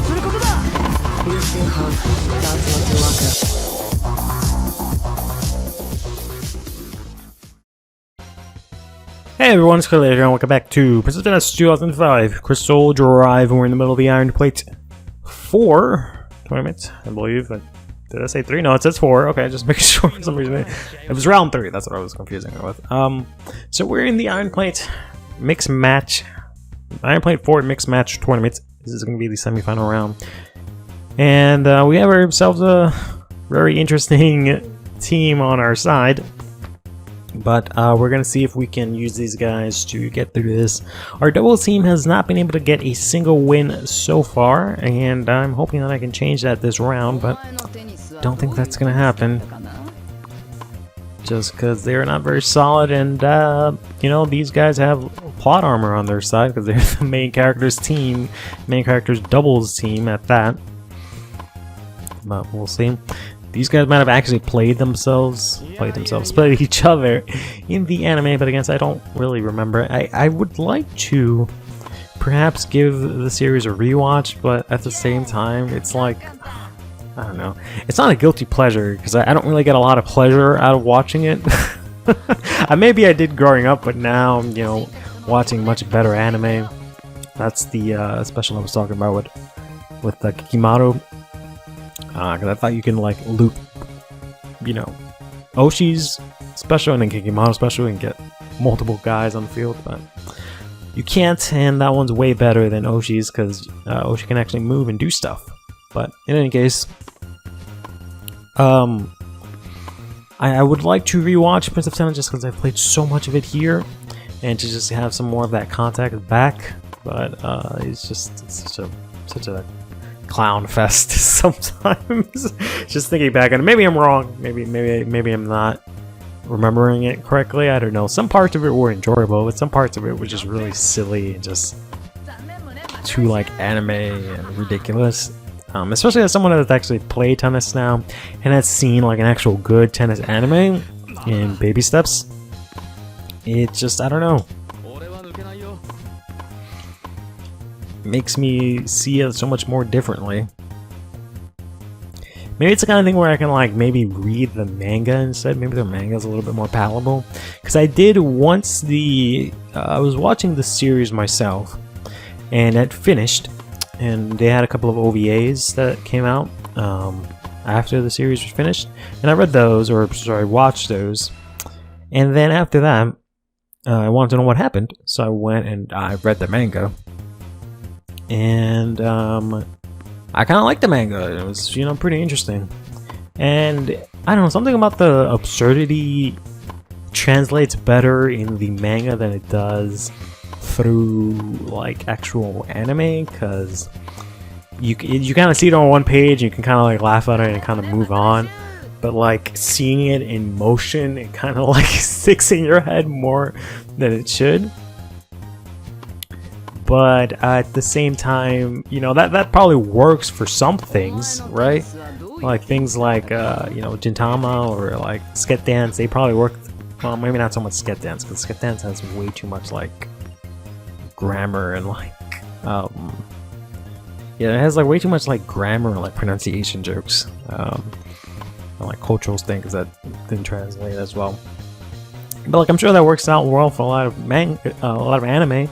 Hey everyone, it's CurlyHairedHero and welcome back to Princess Tennis 2005 Crystal Drive. We're in the middle of the Iron Plate 4 tournament, I believe. Did I say 3? No, it says 4. Okay, just making sure for some reason. It was round 3, that's what I was confusing it with. So we're in the Iron Plate Mixed Match, Iron Plate 4 Mixed Match Tournament. This is going to be the semifinal round. And we have ourselves a very interesting team on our side. But we're going to see if we can use these guys to get through this. Our doubles team has not been able to get a single win so far, and I'm hoping that I can change that this round, but don't think that's going to happen. Just because they're not very solid, and you know, these guys have plot armor on their side because they're the main character's team, main character's doubles team at that. But we'll see. These guys might have actually played each other in the anime, but again, I don't really remember. I would like to perhaps give the series a rewatch, but at the same time, it's like, I don't know. It's not a guilty pleasure, because I don't really get a lot of pleasure out of watching it. Maybe I did growing up, but now, you know, watching much better anime. That's the special I was talking about with the Kikimaru. Because I thought you can like loop, you know, Oshi's special and then Kikimaru special and get multiple guys on the field, but you can't, and that one's way better than Oshi's because Oshi can actually move and do stuff. But in any case, I would like to rewatch Prince of Tennis just because I've played so much of it here, and to just have some more of that contact back. But it's such a clown fest sometimes. Just thinking back, and maybe I'm wrong. Maybe I'm not remembering it correctly. I don't know. Some parts of it were enjoyable, but some parts of it were just really silly and just too like anime and ridiculous. Especially as someone that's actually played tennis now and has seen like an actual good tennis anime in baby steps. It just, I don't know, makes me see it so much more differently. Maybe it's the kind of thing where I can like maybe read the manga instead. Maybe the manga is a little bit more palatable. Because I did once I was watching the series myself, and it finished, and they had a couple of OVAs that came out after the series was finished, and I read those, or sorry, watched those, and then after that, I wanted to know what happened, so I went and I read the manga. And I kind of liked the manga. It was, you know, pretty interesting. And I don't know, something about the absurdity translates better in the manga than it does through like actual anime, because you kind of see it on one page, you can kind of like laugh at it and kind of move on. But like seeing it in motion, it kind of like sticks in your head more than it should. But at the same time, you know, that probably works for some things, right? Like things like, you know, Gintama or like Sket Dance, they probably work. Well, maybe not so much Sket Dance, because Sket Dance has way too much like grammar and like, yeah, it has like way too much like grammar and like pronunciation jokes, and like cultural things that didn't translate as well. But like I'm sure that works out well for a lot of anime.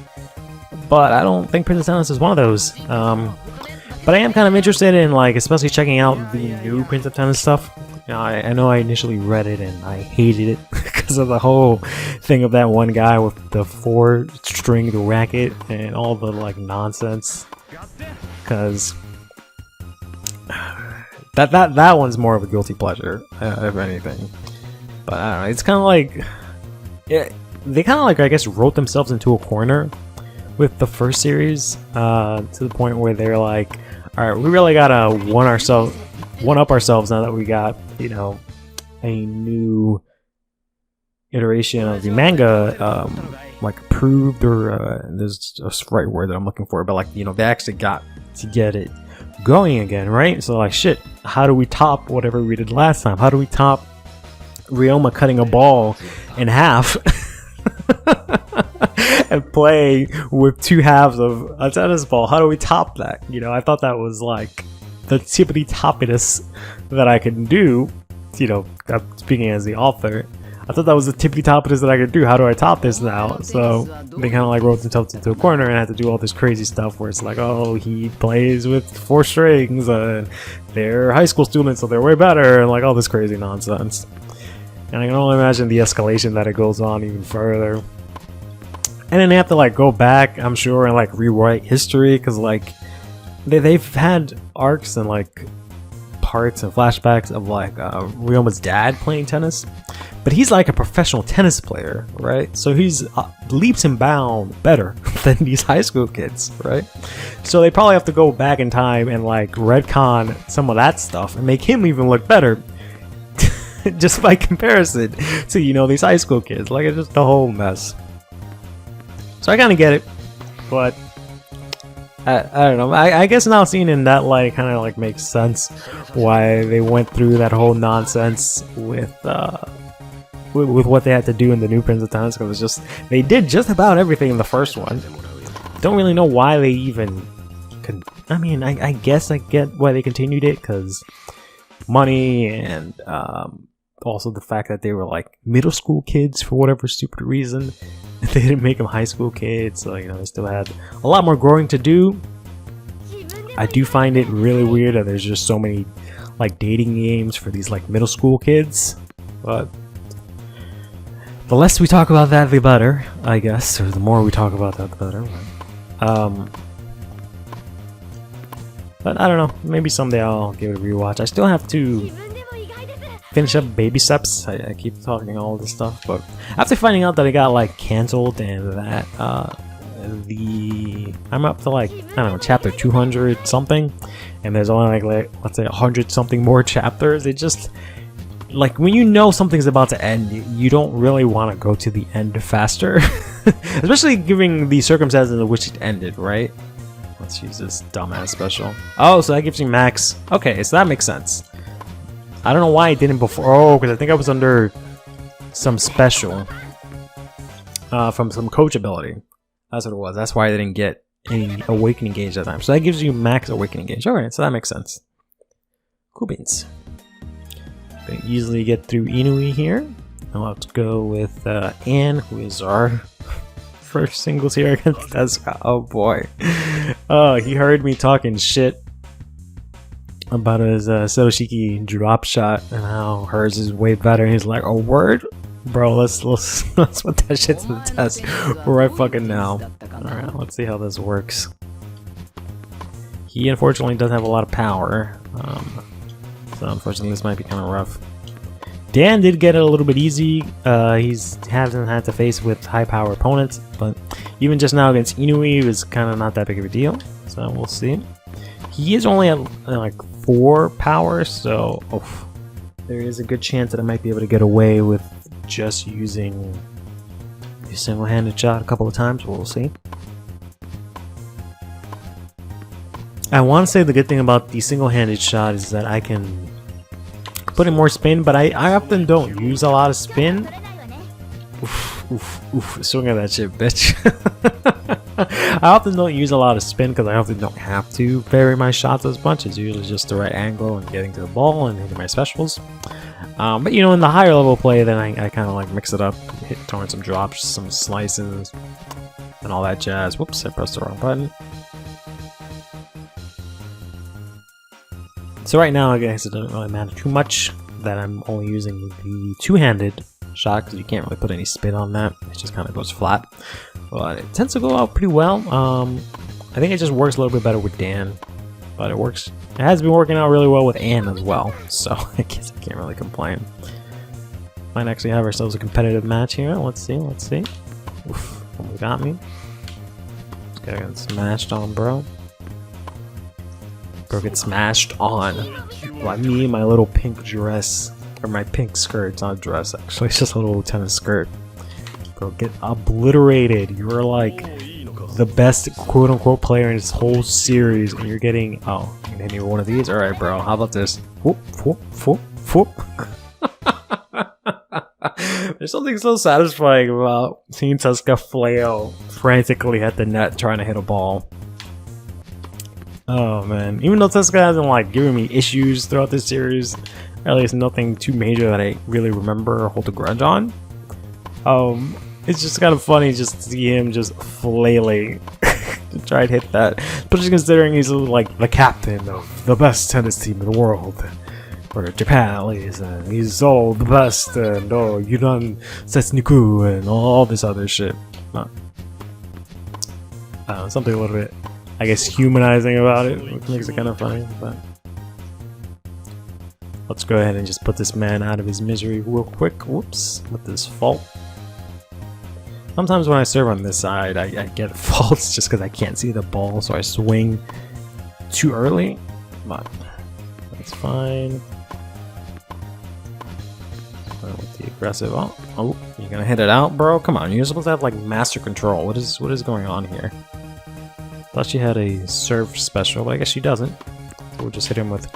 But I don't think Princess Tennis is one of those. But I am kind of interested in, like, especially checking out the new Prince of Tennis stuff. You know, I know I initially read it and I hated it because of the whole thing of that one guy with the 4-stringed racket and all the like nonsense. Because that one's more of a guilty pleasure, if anything. But I don't know. It's kind of like, yeah, they kind of like, I guess, wrote themselves into a corner with the first series, to the point where they're like, all right, we really gotta one up ourselves now that we got, you know, a new iteration of the manga, like approved, or there's a right word that I'm looking for, but like, you know, they actually got to get it going again, right? So like, shit, how do we top whatever we did last time? How do we top Ryoma cutting a ball in half? and playing with two halves of a tennis ball. How do we top that? You know, I thought that was like the tippity toppiness that I can do. You know, I'm speaking as the author. I thought that was the tippity toppiness that I could do. How do I top this now? So they kind of like wrote themselves into a corner and had to do all this crazy stuff where it's like, oh, he plays with 4 strings and they're high school students, so they're way better, and like all this crazy nonsense. And I can only imagine the escalation that it goes on even further. And then they have to like go back, I'm sure, and like rewrite history, because like they've had arcs and like parts and flashbacks of like Ryoma's dad playing tennis, but he's like a professional tennis player, right? So he's leaps and bounds better than these high school kids, right? So they probably have to go back in time and like retcon some of that stuff and make him even look better just by comparison to, you know, these high school kids. Like, it's just a whole mess. So I kind of get it, but I don't know. I guess now seeing in that light kind of like makes sense why they went through that whole nonsense with what they had to do in the new Prince of Tennis, because it's just they did just about everything in the first one. Don't really know why they even could. I mean, I guess I get why they continued it, because money and also the fact that they were like middle school kids for whatever stupid reason. They didn't make them high school kids, so you know they still had a lot more growing to do. I do find it really weird that there's just so many like dating games for these like middle school kids, but the less we talk about that, the better, I guess, or the more we talk about that, the better. But I don't know, maybe someday I'll give it a rewatch. I still have to finish up Baby Steps. I keep talking all this stuff, but after finding out that it got like cancelled and that I'm up to like, I don't know, chapter 200 something, and there's only like let's say 100 something more chapters. It just like when you know something's about to end, you don't really want to go to the end faster, especially given the circumstances in which it ended, right? Let's use this dumbass special. Oh, so that gives me max. Okay, so that makes sense. I don't know why I didn't before. Oh, because I think I was under some special from some coach ability. That's what it was. That's why I didn't get any awakening gauge that time. So that gives you max awakening gauge. Alright, so that makes sense. Cool beans. They easily get through Inui here. Now let's go with Anne, who is our first singles here against Tezuka. Oh boy. Oh, he heard me talking shit about his Satoshiki drop shot and how hers is way better. And he's like, "Oh, word? Bro, let's put that shit to the test right fucking now." Alright, let's see how this works. He unfortunately doesn't have a lot of power. So unfortunately this might be kind of rough. Dan did get it a little bit easy. He hasn't had to face with high power opponents, but even just now against Inui, it was kind of not that big of a deal. So we'll see. He is only at like 4 power, so there is a good chance that I might be able to get away with just using the single-handed shot a couple of times. We'll see. I want to say the good thing about the single-handed shot is that I can put in more spin, but I often don't use a lot of spin. Oof, swing at that shit, bitch. I often don't use a lot of spin because I often don't have to vary my shots as much. It's usually just the right angle and getting to the ball and hitting my specials. But you know, in the higher level play, then I kind of like mix it up, throwing some drops, some slices, and all that jazz. Whoops, I pressed the wrong button. So right now, I guess it doesn't really matter too much that I'm only using the two-handed shot because you can't really put any spin on that. It just kind of goes flat. But it tends to go out pretty well. I think it just works a little bit better with Dan, but it works. It has been working out really well with Anne as well, so I guess I can't really complain. Might actually have ourselves a competitive match here. Let's see. Oof, almost got me. This guy got smashed on, bro. Bro gets smashed on by me in my little pink dress. Or my pink skirt. It's not a dress, actually. It's just a little tennis skirt. Bro, get obliterated. You're like the best quote-unquote player in this whole series, and you're getting... Oh, you can hit me with one of these? Alright, bro. How about this? Whoop, whoop, whoop, whoop. There's something so satisfying about seeing Tezuka flail frantically at the net trying to hit a ball. Oh man, even though Tezuka hasn't like given me issues throughout this series, or at least nothing too major that I really remember or hold a grudge on. It's just kind of funny just to see him just flailing to try and hit that, especially considering he's like the captain of the best tennis team in the world, or Japan at least, and he's all the best, and oh, Yudan Setsuniku and all this other shit. Something a little bit, I guess, humanizing about it, which makes it kind of funny. But let's go ahead and just put this man out of his misery real quick. Whoops, with this fault. Sometimes when I serve on this side, I get faults just because I can't see the ball, so I swing too early. But that's fine. With the aggressive, oh, you're gonna hit it out, bro? Come on, you're supposed to have like master control. What is going on here? Thought she had a serve special, but I guess she doesn't. So we'll just hit him with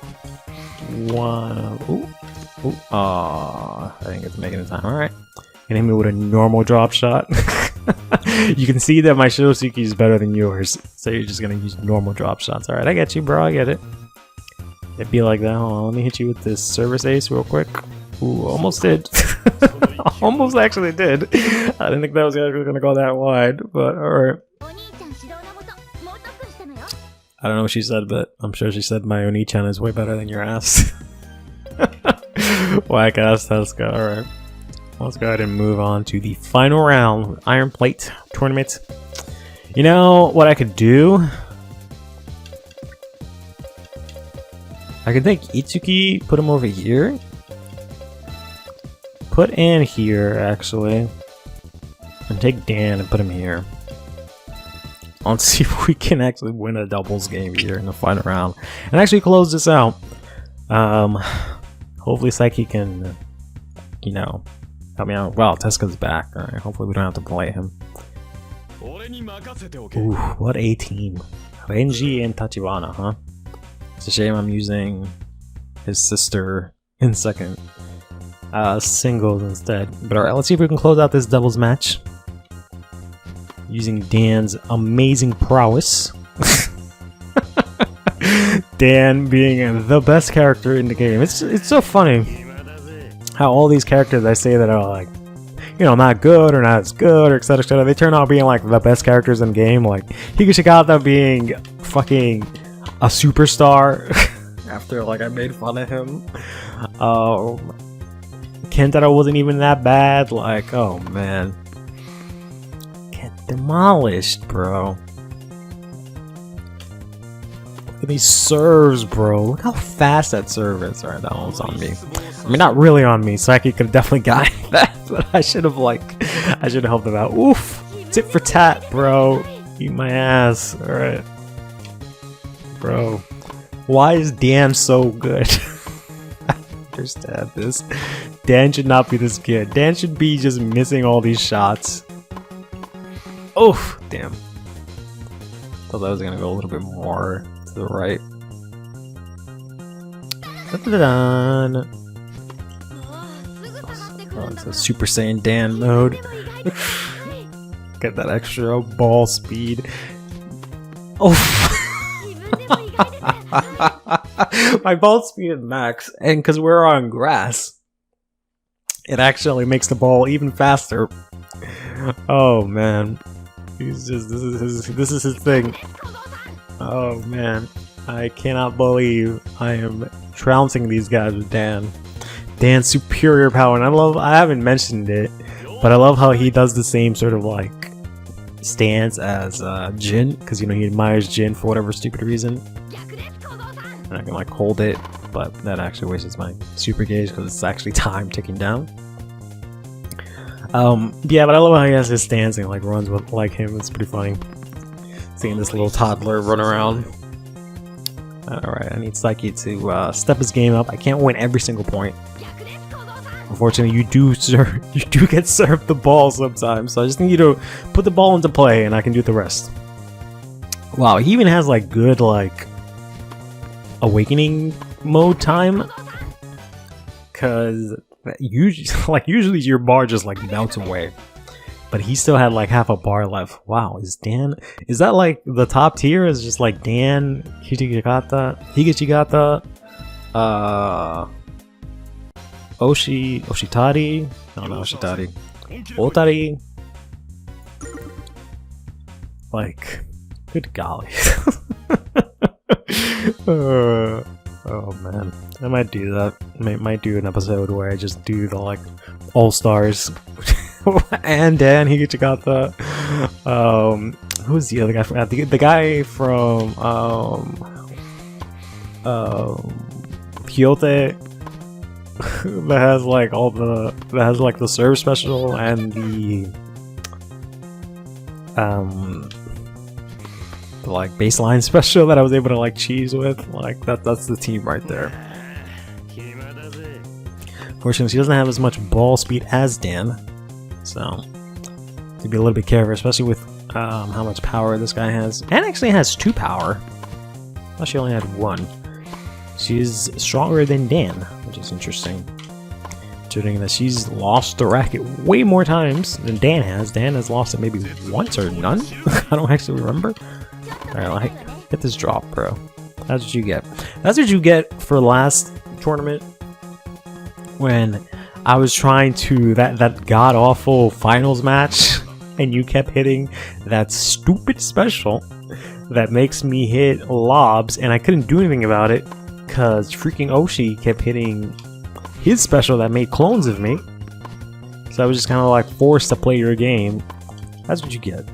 one. Ooh, I think it's making it time. All right. And hit me with a normal drop shot. You can see that my Shirotsuki is better than yours, so you're just gonna use normal drop shots. Alright, I get you, bro, I get it. It'd be like that. Hold on, let me hit you with this service ace real quick. Ooh, almost did. Almost actually did. I didn't think that was actually gonna go that wide, but alright. I don't know what she said, but I'm sure she said my Oni-chan is way better than your ass. Whack ass Tezuka, alright. Let's go ahead and move on to the final round, Iron Plate Tournament. You know what I could do? I could take Itsuki, put him over here. Put Ann here, actually. And take Dan and put him here. Let's see if we can actually win a doubles game here in the final round. And actually close this out. Hopefully Psyche can, you know, help me out. Wow, Tezuka's back. Alright, hopefully we don't have to play him. Ooh, what a team. Renji and Tachibana, huh? It's a shame I'm using his sister in second singles instead. But alright, let's see if we can close out this doubles match. Using Dan's amazing prowess. Dan being the best character in the game. It's so funny how all these characters I say that are like, you know, not good or not as good or etc, they turn out being like the best characters in the game. Like Higashikata being fucking a superstar after like I made fun of him. Kentaro wasn't even that bad. Like, oh man, get demolished, bro. Look at these serves, bro. Look how fast that serve is. Alright, that one's on me. I mean, not really on me. Psyche could have definitely gotten that, but I should have helped him out. Oof! Tit for tat, bro. Eat my ass. Alright. Bro. Why is Dan so good? I don't understand this. Dan should not be this good. Dan should be just missing all these shots. Oof! Damn. Thought that was gonna go a little bit more to the right. Da-da-da-da. Oh, it's a Super Saiyan Dan mode. Get that extra ball speed. Oh! My ball speed is max, and because we're on grass, it actually makes the ball even faster. Oh man, he's just this is his thing. Oh man, I cannot believe I am trouncing these guys with Dan. Dan's superior power, and I haven't mentioned it, but I love how he does the same sort of like stance as Jin, because you know he admires Jin for whatever stupid reason. And I can like hold it, but that actually wastes my super gauge because it's actually time ticking down. Yeah, but I love how he has his stance and like runs with like him. It's pretty funny seeing this little toddler run around. Alright, I need Psyche to step his game up. I can't win every single point. Unfortunately, you do get served the ball sometimes, so I just need you to put the ball into play and I can do the rest. Wow, he even has like good like awakening mode time, cause Usually, like usually your bar just like melts away, but he still had like half a bar left. Wow, is that like the top tier? Is just like Dan, Higashigata, Oshitari, no, not Oshitari, Otari. Like, good golly. Oh man, I might do that. Might do an episode where I just do the like all stars and Dan Higashigata. Who's the other guy from the guy from Kyoto that has like the serve special and the like baseline special that I was able to like cheese with. Like that's the team right there. Fortunately, she doesn't have as much ball speed as Dan, so to be a little bit careful, especially with how much power this guy has. Dan actually has 2 power. I thought she only had 1. She's stronger than Dan, which is interesting, considering that she's lost the racket way more times than Dan has. Dan has lost it maybe once or none. I don't actually remember. Alright, like, get this drop, bro. That's what you get. That's what you get for last tournament when I was trying to that god-awful finals match and you kept hitting that stupid special that makes me hit lobs and I couldn't do anything about it because freaking Oshi kept hitting his special that made clones of me. So I was just kind of like forced to play your game. That's what you get.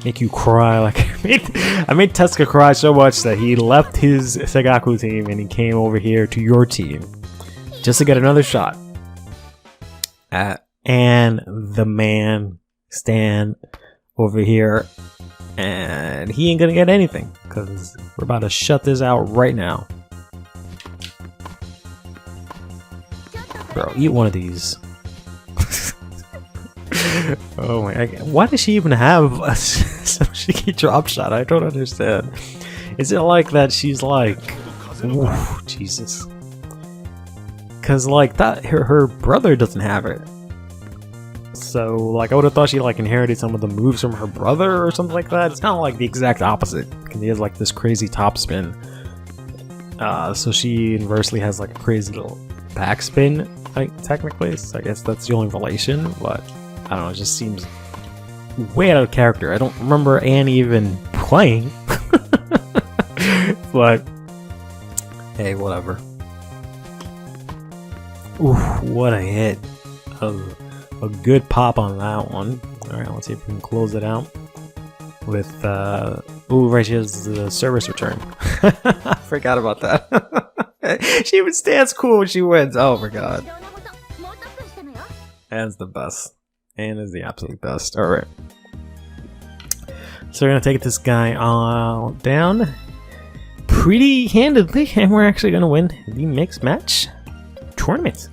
Make you cry. Like I made Tezuka cry so much that he left his Segaku team and he came over here to your team just to get another shot and the man stand over here and he ain't gonna get anything because we're about to shut this out right now. Bro, eat one of these. Oh my god, why does she even have a Soshiki drop shot? I don't understand. Is it like that she's like, ooh, Jesus. Cause like that her brother doesn't have it. So like I would have thought she like inherited some of the moves from her brother or something like that. It's kind of like the exact opposite. Cause he has like this crazy top spin. So she inversely has like a crazy little backspin, like technically. So I guess that's the only relation, but I don't know, it just seems way out of character. I don't remember Anne even playing. But hey, whatever. Ooh, what a hit. A good pop on that one. Alright, let's see if we can close it out with ooh, right, she has the service return. I forgot about that. She even stands cool when she wins. Oh my god. Anne's the best. Anne is the absolute best. Alright. So we're gonna take this guy down pretty handedly, and we're actually gonna win the mixed match tournament.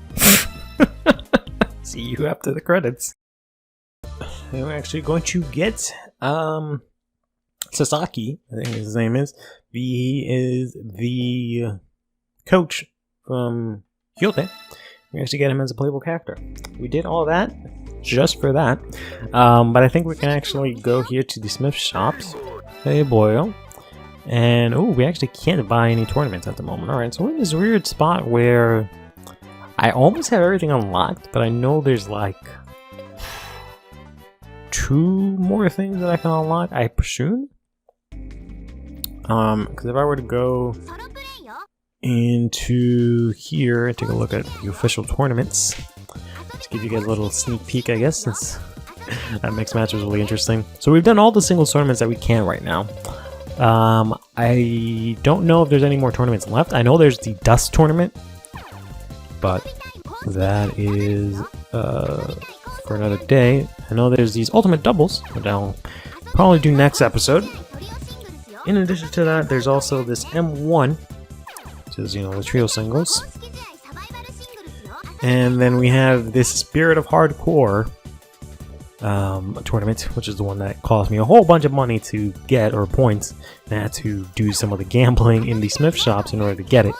See you after the credits. And we're actually going to get Sasaki, I think his name is. He is the coach from Kyoto. We actually get him as a playable character. We did all that just for that. But I think we can actually go here to the Smith shops. Hey boyo. And oh, we actually can't buy any tournaments at the moment. Alright, so we're in this weird spot where I almost have everything unlocked, but I know there's like 2 more things that I can unlock, I presume. Because if I were to go into here and take a look at the official tournaments, just give you guys a little sneak peek, I guess, since that mixed match was really interesting. So we've done all the singles tournaments that we can right now. I don't know if there's any more tournaments left. I know there's the Dust tournament, but that is for another day. I know there's these ultimate doubles, which I'll probably do next episode. In addition to that, there's also this M1, which is, you know, the trio singles. And then we have this Spirit of Hardcore tournament, which is the one that cost me a whole bunch of money to get, or points, and I had to do some of the gambling in the Smith shops in order to get it.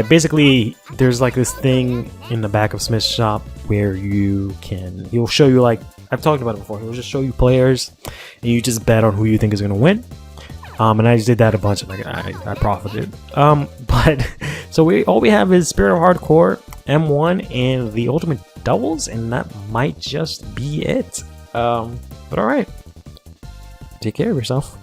Basically, there's like this thing in the back of Smith's shop where he'll show you, like I've talked about it before, he'll just show you players and you just bet on who you think is gonna win. And I just did that a bunch and I profited. But so all we have is Spirit of Hardcore, M1, and the Ultimate Doubles, and that might just be it. But alright. Take care of yourself.